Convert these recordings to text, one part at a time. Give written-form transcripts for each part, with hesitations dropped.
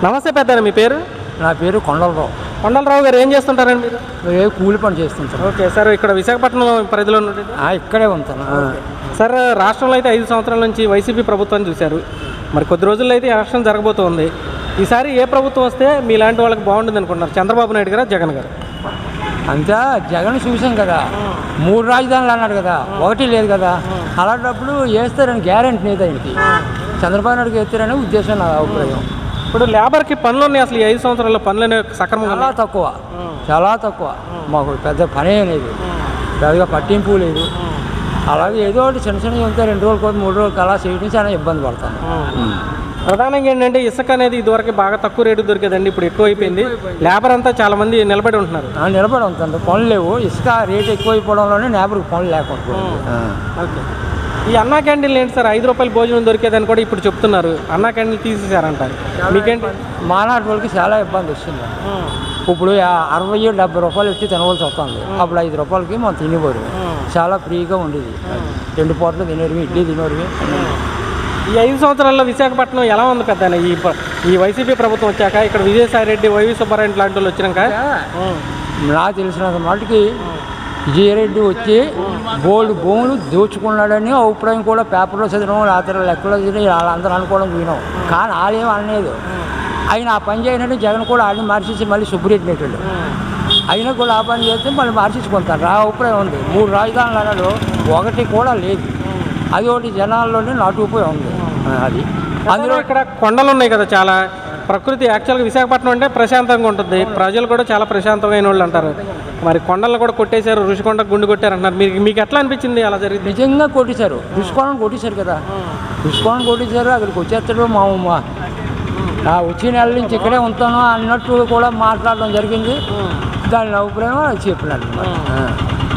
నమస్తే పెద్ద, మీ పేరు? నా పేరు కొండలరావు. కొండలరావు గారు ఏం చేస్తుంటారండి మీరు? కూలి పని చేస్తుంటాను. ఓకే సార్, ఇక్కడ విశాఖపట్నం పరిధిలో ఉన్నది. ఇక్కడే ఉంటాను సార్. రాష్ట్రంలో అయితే 5 సంవత్సరాల నుంచి వైసీపీ ప్రభుత్వాన్ని చూశారు. మరి కొద్ది రోజుల్లో అయితే ఎలక్షన్ జరగబోతోంది. ఈసారి ఏ ప్రభుత్వం వస్తే మీలాంటి వాళ్ళకి బాగుంటుంది అనుకుంటున్నారు? చంద్రబాబు నాయుడు గారా, జగన్ గారు? అంతా జగన్ చూసాం కదా, 3 రాజధానులు అన్నాడు కదా, ఒకటి లేదు కదా. అలాంటప్పుడు వేస్తారని గ్యారెంటీ లేదు ఆయనకి. చంద్రబాబు నాయుడుకి వేస్తారనే ఉద్దేశం నా అభిప్రాయం. ఇప్పుడు లేబర్కి పనులు ఉన్నాయి, అసలు ఈ 5 సంవత్సరాల్లో పనులు సక్రమంగా చాలా తక్కువ. మాకు పెద్ద పనే లేదు, పెద్దగా పట్టింపు లేదు. అలాగే ఏదో ఒకటి చిన్న చిన్నవి ఉంటే 2 రోజులకు 3 రోజులకు అలా చేయడం చాలా ఇబ్బంది పడతాను. ప్రధానంగా ఏంటంటే ఇసుక అనేది ఇదివరకు బాగా తక్కువ రేటు దొరికేదండి, ఇప్పుడు ఎక్కువ అయిపోయింది. లేబర్ అంతా చాలా మంది నిలబడి ఉంటున్నారు. నిలబడి ఉంటుంది, పనులు లేవు. ఇసుక రేటు ఎక్కువైపోవడంలోనే లేబర్కి పనులు లేకుండా. ఓకే. ఈ అన్నా క్యాంటీన్లు ఏంటి సార్, 5 రూపాయల భోజనం దొరికేదని కూడా ఇప్పుడు చెప్తున్నారు. అన్నా క్యాంటీన్లు తీసేసారంటారు, మీకేంటి? మానాటి వాళ్ళకి చాలా ఇబ్బంది వస్తుంది. ఇప్పుడు 60-70 రూపాయలు ఎట్టి తినవలసి వస్తుంది. అప్పుడు 5 రూపాయలకి మనం తినేవారు, చాలా ఫ్రీగా ఉండేది. 2 పూటలు తినేవి, ఇడ్లీ తినేవి. ఈ 5 సంవత్సరాల్లో విశాఖపట్నం ఎలా ఉంది పెద్ద? ఈ వైసీపీ ప్రభుత్వం వచ్చాక ఇక్కడ విజయసాయి రెడ్డి, వైవి సుబ్బారెడ్డి లాంటి వాళ్ళు వచ్చినాక నాకు తెలిసినంత మటుకి విజయరెడ్డి వచ్చి బోల్డ్ భూములు దోచుకున్నాడని అభిప్రాయం కూడా పేపర్లో చదివినాం, రాత్రి లెక్కలో చదివి వాళ్ళందరూ అనుకోవడం వినాం. కానీ వాళ్ళేం అనలేదు. ఆయన ఆ పని చేయనని జగన్ కూడా ఆడిని మార్చేసి మళ్ళీ సుబ్బిరెడ్డి నెట్టాడు. అయినా కూడా ఆ పని చేస్తే మళ్ళీ మార్చేసుకుంటారు. ఆ అభిప్రాయం ఉంది. 3 రాజధానులు అన్నాడు, ఒకటి కూడా లేదు. అది ఒకటి జనాల్లోనే నాటుకుపోయి ఉంది. అది అందులో ఇక్కడ కొండలు ఉన్నాయి కదా, చాలా ప్రకృతి. యాక్చువల్గా విశాఖపట్నం అంటే ప్రశాంతంగా ఉంటుంది, ప్రజలు కూడా చాలా ప్రశాంతమైన వాళ్ళు అంటారు. మరి కొండలను కూడా కొట్టేశారు, ఋషికొండ గుండు కొట్టారు అంటున్నారు. మీకు ఎట్లా అనిపించింది అలా జరిగింది? నిజంగా కొట్టేశారు, ఋషికొండను కొట్టేశారు కదా. ఋషికొండను కొట్టేశారు, అక్కడికి వచ్చేస్తాడు. మా వచ్చే నెల నుంచి ఇక్కడే ఉంటాను అన్నట్టు కూడా మాట్లాడడం జరిగింది. దాని అభిప్రాయం చెప్పినాడు.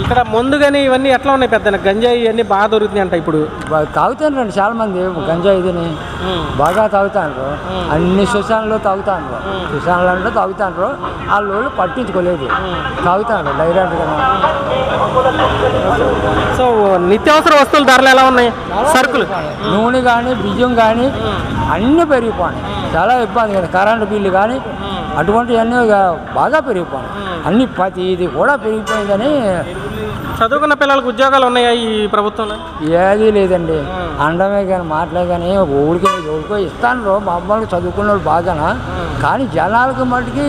ఇక్కడ ముందు కానీ ఇవన్నీ ఎట్లా ఉన్నాయి పెద్ద? గంజాయి ఇవన్నీ బాగా దొరుకుతున్నాయి అంట. ఇప్పుడు తాగుతాను చాలా మంది గంజాయి ఇదని బాగా తాగుతాండ్రు. అన్ని శ్మశానంలో తాగుతాండ్రు. శ్మశానంలో తాగుతాండ్రు. వాళ్ళు పట్టించుకోలేదు, తాగుతాండ్రు డైరెక్ట్గా. సో నిత్యావసర వస్తువుల ధరలు ఎలా ఉన్నాయి? సరుకులు, నూనె కానీ బియ్యం కానీ అన్నీ పెరిగిపోయినాయి. చాలా ఇబ్బంది కదా. కరెంటు బిల్లు కానీ అటువంటివన్నీ బాగా పెరిగిపోయినాయి. అన్ని ప్రతిది కూడా పెరిగిపోయిందని. చదువుకున్న పిల్లలకు ఉద్యోగాలు ఉన్నాయా ఈ ప్రభుత్వంలో? ఏదీ లేదండి. అండమే కానీ మాటలే కానీ ఊరికో ఇస్తాను. మా అమ్మాయిలు చదువుకున్న వాళ్ళు బాగానా, కానీ జనాలకి మటుకి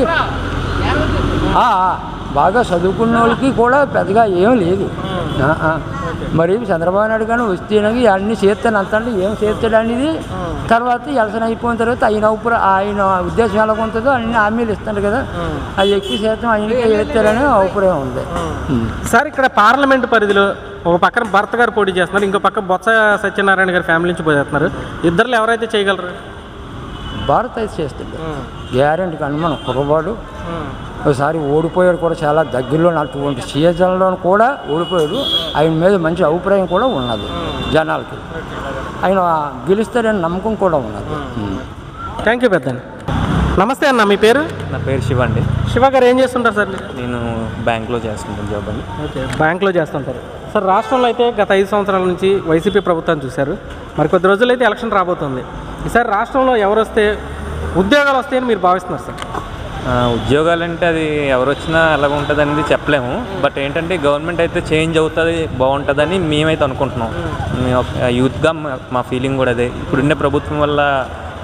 బాగా చదువుకున్న వాళ్ళకి కూడా పెద్దగా ఏం లేదు. మరి చంద్రబాబు నాయుడు కానీ వస్తేనవి అన్నీ చేస్తాను అంతండి. ఏం చేస్తాడు అనేది తర్వాత ఎలక్షన్ అయిపోయిన తర్వాత ఆయన ఉద్దేశం ఎలా ఉంటుందో అన్ని హామీలు ఇస్తాడు కదా, అది ఎక్కువ శాతం ఆయనకే చేస్తారనే అభిప్రాయం ఉంది. సార్, ఇక్కడ పార్లమెంటు పరిధిలో ఒక పక్కన భర్త గారు పోటీ చేస్తున్నారు, ఇంకో పక్క బొత్స సత్యనారాయణ గారి ఫ్యామిలీ నుంచి పోతున్నారు. ఇద్దరు ఎవరైతే చేయగలరు? భారత్ అయితే చేస్తుంది గ్యారెంటీ. కానీ మనం కుర్రవాడు ఒకసారి ఓడిపోయాడు కూడా, చాలా దగ్గరలో అటువంటి సీజన్లో కూడా ఓడిపోయాడు. ఆయన మీద మంచి అభిప్రాయం కూడా ఉన్నది జనాలకి. ఆయన గెలుస్తారని నమ్మకం కూడా ఉన్నది. థ్యాంక్ యూ పెద్ద. నమస్తే అన్న, మీ పేరు? నా పేరు శివ అండి. శివ గారు ఏం చేస్తుంటారు సార్? నేను బ్యాంక్లో చేస్తుంటాను జాబ్ అండి. ఓకే, బ్యాంక్లో చేస్తుంటారు సార్. రాష్ట్రంలో అయితే గత 5 సంవత్సరాల నుంచి వైసీపీ ప్రభుత్వాన్ని చూశారు. మరి కొద్ది రోజుల్లో అయితే ఎలక్షన్ రాబోతుంది. ఈసారి రాష్ట్రంలో ఎవరు వస్తే ఉద్యోగాలు వస్తాయని మీరు భావిస్తున్నారు సార్? ఉద్యోగాలంటే అది ఎవరు వచ్చినా ఎలాగ ఉంటుంది అనేది చెప్పలేము. బట్ ఏంటంటే గవర్నమెంట్ అయితే చేంజ్ అవుతుంది, బాగుంటుందని మేమైతే అనుకుంటున్నాం. మేము యూత్గా మా ఫీలింగ్ కూడా అదే. ఇప్పుడున్న ప్రభుత్వం వల్ల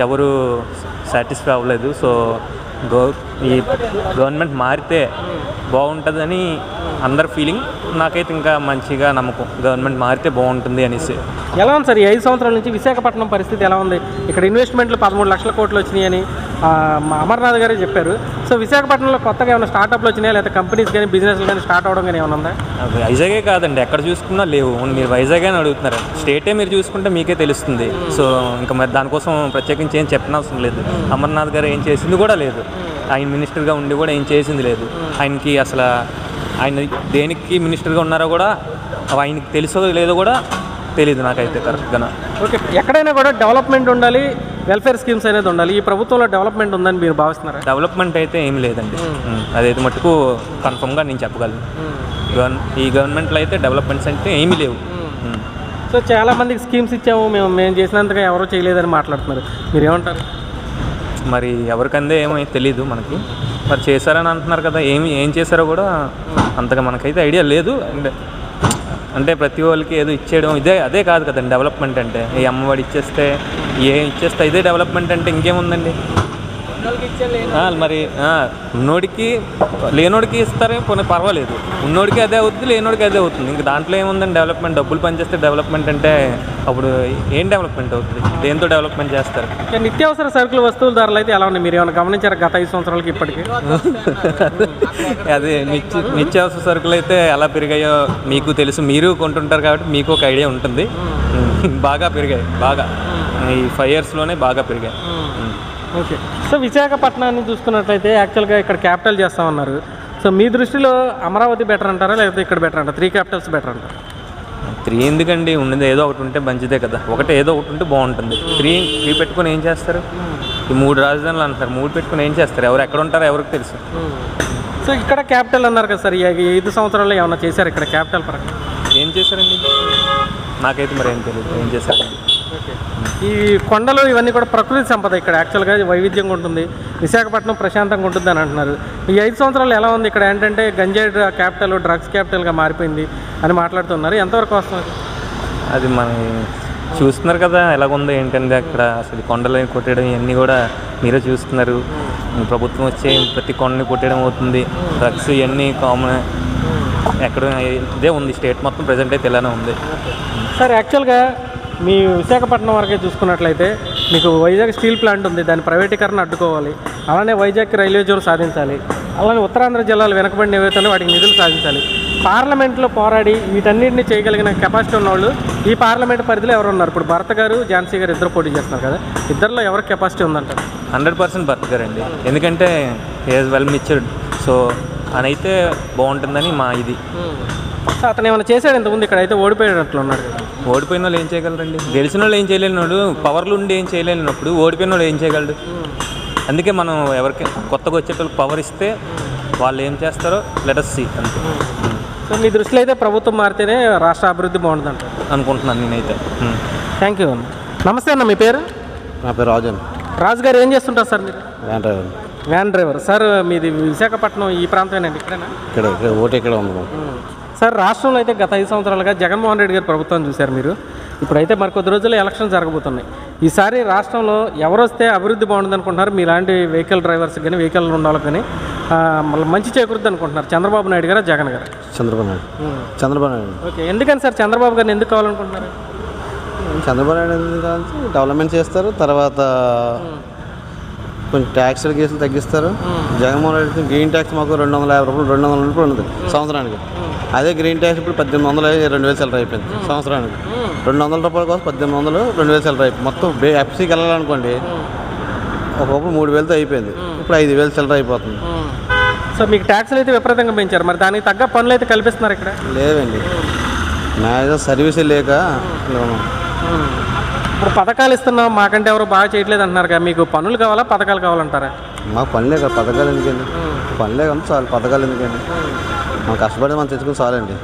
ఎవరు సాటిస్ఫై అవ్వలేదు. సో ఈ గవర్నమెంట్ మారితే బాగుంటుందని అందరి ఫీలింగ్. నాకైతే ఇంకా మంచిగా నమ్మకం, గవర్నమెంట్ మారితే బాగుంటుంది అనేసి. ఎలా ఉంది సార్ ఈ 5 సంవత్సరాల నుంచి విశాఖపట్నం పరిస్థితి ఎలా ఉంది? ఇక్కడ ఇన్వెస్ట్మెంట్లు 13 లక్షల కోట్లు వచ్చినాయని అమర్నాథ్ గారే చెప్పారు. సో విశాఖపట్నంలో కొత్తగా ఏమైనా స్టార్టప్లు వచ్చినాయా, లేదా కంపెనీస్ కానీ బిజినెస్లు కానీ స్టార్ట్ అవడం కానీ ఏమైనా ఉందా? వైజాగే కాదండి, ఎక్కడ చూసుకున్నా లేవు. మీరు వైజాగ్ అని అడుగుతున్నారు. స్టేటే మీరు చూసుకుంటే మీకే తెలుస్తుంది. సో ఇంకా మరి దానికోసం ప్రత్యేకించి ఏం చెప్పనవసరం లేదు. అమర్నాథ్ గారు ఏం చేసింది కూడా లేదు. ఆయన మినిస్టర్గా ఉండి కూడా ఏం చేసింది లేదు. ఆయనకి అసలు ఆయన దేనికి మినిస్టర్గా ఉన్నారో కూడా ఆయనకి తెలుసో లేదో కూడా తెలియదు నాకైతే కరెక్ట్గా. ఓకే, ఎక్కడైనా కూడా డెవలప్మెంట్ ఉండాలి, వెల్ఫేర్ స్కీమ్స్ అనేది ఉండాలి. ఈ ప్రభుత్వంలో డెవలప్మెంట్ ఉందని మీరు భావిస్తున్నారా? డెవలప్మెంట్ అయితే ఏం లేదండి, అదైతే మటుకు కన్ఫర్మ్గా నేను చెప్పగలను. ఈ గవర్నమెంట్లో అయితే డెవలప్మెంట్స్ అంటే ఏమీ లేవు. సో చాలామందికి స్కీమ్స్ ఇచ్చాము, మేము చేసినంతగా ఎవరో చేయలేదని మాట్లాడుతున్నారు. మీరు ఏమంటారు? మరి ఎవరికందే ఏమో తెలీదు మనకి. మరి చేశారని అంటున్నారు కదా, ఏం చేశారో కూడా అంతగా మనకైతే ఐడియా లేదు. అంటే ప్రతి వాళ్ళకి ఏదో ఇచ్చేయడం అదే కాదు కదండి డెవలప్మెంట్ అంటే. ఈ అమ్మఒడి ఇచ్చేస్తే ఇదే డెవలప్మెంట్ అంటే ఇంకేముందండి. మరి ఉన్నోడికి లేనోడికి ఇస్తారే పోనీ పర్వాలేదు, ఉన్నోడికి అదే అవుతుంది, లేనోడికి అదే అవుతుంది. ఇంక దాంట్లో ఏముందండి డెవలప్మెంట్. డబ్బులు పనిచేస్తే డెవలప్మెంట్ అంటే అప్పుడు ఏం డెవలప్మెంట్ అవుతుంది, దేంతో డెవలప్మెంట్ చేస్తారు? నిత్యావసర సరుకుల వస్తువుల ధరలు అయితే ఎలా ఉన్నాయి, మీరు ఏమైనా గమనించారు గత 5 సంవత్సరాలకి ఇప్పటికీ? అదే నిత్యావసర సరుకులు అయితే ఎలా పెరిగాయో మీకు తెలుసు, మీరు కొంటుంటారు కాబట్టి మీకు ఒక ఐడియా ఉంటుంది. బాగా పెరిగాయి, బాగా ఈ 5 yearsలోనే బాగా పెరిగాయి. ఓకే. సో విశాఖపట్నాన్ని చూసుకున్నట్లయితే యాక్చువల్గా ఇక్కడ క్యాపిటల్ చేస్తామన్నారు. సో మీ దృష్టిలో అమరావతి బెటర్ అంటారా, లేకపోతే ఇక్కడ బెటర్ అంటారా? 3 క్యాపిటల్స్ బెటర్ అంటారు? 3 ఎందుకండి, ఉన్నది ఏదో ఒకటి ఉంటే మంచిదే కదా. ఏదో ఒకటి ఉంటే బాగుంటుంది. 3 పెట్టుకొని ఏం చేస్తారు? ఈ 3 రాజధానులు అంటారు, 3 పెట్టుకొని ఏం చేస్తారు? ఎవరు ఎక్కడ ఉంటారో ఎవరికి తెలుసు. సో ఇక్కడ క్యాపిటల్ అన్నారు కదా సార్, ఈ 5 సంవత్సరాల్లో ఏమన్నా చేశారు ఇక్కడ క్యాపిటల్ పరంగా? ఏం చేశారండి నాకైతే మరి ఏం తెలియదు ఏం చేశారండి. ఓకే. ఈ కొండలు ఇవన్నీ కూడా ప్రకృతి సంపద, ఇక్కడ యాక్చువల్గా వైవిధ్యంగా ఉంటుంది. విశాఖపట్నం ప్రశాంతంగా ఉంటుంది అని అంటున్నారు. ఈ 5 సంవత్సరాలు ఎలా ఉంది ఇక్కడ? ఏంటంటే గంజాయి క్యాపిటల్, డ్రగ్స్ క్యాపిటల్గా మారిపోయింది అని మాట్లాడుతున్నారు. ఎంతవరకు వస్తుంది అది? మనం చూస్తున్నారు కదా ఎలాగుందో ఏంటంటే అక్కడ. అసలు కొండలు కొట్టేయడం ఇవన్నీ కూడా మీరే చూస్తున్నారు. ప్రభుత్వం వచ్చే ప్రతి కొండని కొట్టేయడం అవుతుంది. డ్రగ్స్ ఇవన్నీ కామన్, ఎక్కడ ఇదే ఉంది. స్టేట్ మొత్తం ప్రజెంట్ అయితే ఇలానే ఉంది. సార్ యాక్చువల్గా మీ విశాఖపట్నం వరకే చూసుకున్నట్లయితే మీకు వైజాగ్ స్టీల్ ప్లాంట్ ఉంది, దాని ప్రైవేటీకరణ అడ్డుకోవాలి. అలానే వైజాగ్ రైల్వే జోన్ సాధించాలి. అలానే ఉత్తరాంధ్ర జిల్లాలు వెనకబడిన ఏవైతే వాటికి నిధులు సాధించాలి. పార్లమెంట్లో పోరాడి వీటన్నిటిని చేయగలిగిన కెపాసిటీ ఉన్నవాళ్ళు ఈ పార్లమెంట్ పరిధిలో ఎవరు ఉన్నారు? ఇప్పుడు భరత్ గారు, ఝాన్సీ గారు ఇద్దరు పోటీ చేస్తున్నారు కదా, ఇద్దరిలో ఎవరికి కెపాసిటీ ఉందంటారు? 100% భరత్ గారు అండి. ఎందుకంటే ఈజ్ వెల్ మెచ్యూర్డ్. సో అనైతే బాగుంటుందని మా ఇది. అతను ఏమైనా చేశాడు ఇంతకుముందు? ఇక్కడ అయితే ఓడిపోయేటట్లు ఉన్నాడు కదా. ఓడిపోయిన వాళ్ళు ఏం చేయగలరండి? గెలిచిన వాళ్ళు ఏం చేయలేనివాడు, పవర్లు ఉండి ఏం చేయలేనప్పుడు ఓడిపోయిన వాళ్ళు ఏం చేయగలడు? అందుకే మనం ఎవరికి కొత్తగా వచ్చేటోళ్ళకి పవర్ ఇస్తే వాళ్ళు ఏం చేస్తారో లెట్ us see అంతే. సో మీ దృష్టిలో అయితే ప్రభుత్వం మారితేనే రాష్ట్ర అభివృద్ధి బాగుంటుంది అంటారు అనుకుంటున్నాను నేనైతే. థ్యాంక్ యూ అన్న. నమస్తే అన్న, మీ పేరు? నా పేరు రాజన్. రాజు గారు ఏం చేస్తుంటారు సార్ మీరు? Van driver. Van driver. Sir మీది విశాఖపట్నం ఈ ప్రాంతమేనండి, ఇక్కడేనా? ఇక్కడ ఓటు ఇక్కడ ఉంది. సార్ రాష్ట్రంలో అయితే గత 5 సంవత్సరాలుగా జగన్మోహన్ రెడ్డి గారి ప్రభుత్వం చూశారు మీరు. ఇప్పుడైతే మరి కొద్ది రోజుల్లో ఎలక్షన్ జరగబోతున్నాయి. ఈసారి రాష్ట్రంలో ఎవరు వస్తే అభివృద్ధి బాగుంటుంది అనుకుంటున్నారు? మీలాంటి వెహికల్ డ్రైవర్స్ కానీ వెహికల్ ఉన్న వాళ్ళకి కానీ మళ్ళీ మంచి చేకూరుద్ది అనుకుంటున్నారు? చంద్రబాబు నాయుడు గారా, జగన్ గారు? చంద్రబాబు నాయుడు. ఓకే. ఎందుకని సార్ చంద్రబాబు గారిని ఎందుకు కావాలనుకుంటున్నారు? చంద్రబాబు నాయుడు ఎందుకంటే డెవలప్మెంట్ చేస్తారు, తర్వాత కొంచెం ట్యాక్స్లు కేసులు తగ్గిస్తారు. జగన్మోహన్ రెడ్డి గ్రీన్ ట్యాక్స్ మాకు 250 రూపాయలు 200 రూపాయలు ఉంది సంవత్సరానికి. అదే గ్రీన్ ట్యాక్స్ ఇప్పుడు 1800 2000 సెలరీ అయిపోయింది సంవత్సరానికి. 200 రూపాయల కోసం 1800 2000 సెలరీ అయిపోయింది. మొత్తం ఎఫ్సీకి వెళ్ళాలనుకోండి ఒకప్పుడు 3000తో అయిపోయింది, ఇప్పుడు 5000 సెలరీ అయిపోతుంది. సో మీకు ట్యాక్స్లు అయితే విపరీతంగా పెంచారు, మరి దానికి తగ్గ పనులు అయితే కల్పిస్తున్నారు ఇక్కడ? లేదండి, మ్యాక్సిమం సర్వీసే లేక. ఇప్పుడు పథకాలు ఇస్తున్నాం మాకంటే ఎవరు బాగా చేయట్లేదు అంటున్నారు కదా, మీకు పనులు కావాలా పథకాలు కావాలంటారా? మాకు పనులే కదా, పథకాలు ఎందుకండి? పనులే కానీ చాలు, పథకాలు ఎందుకండి? మనం కష్టపడి మనం తెచ్చుకుని చాలండి.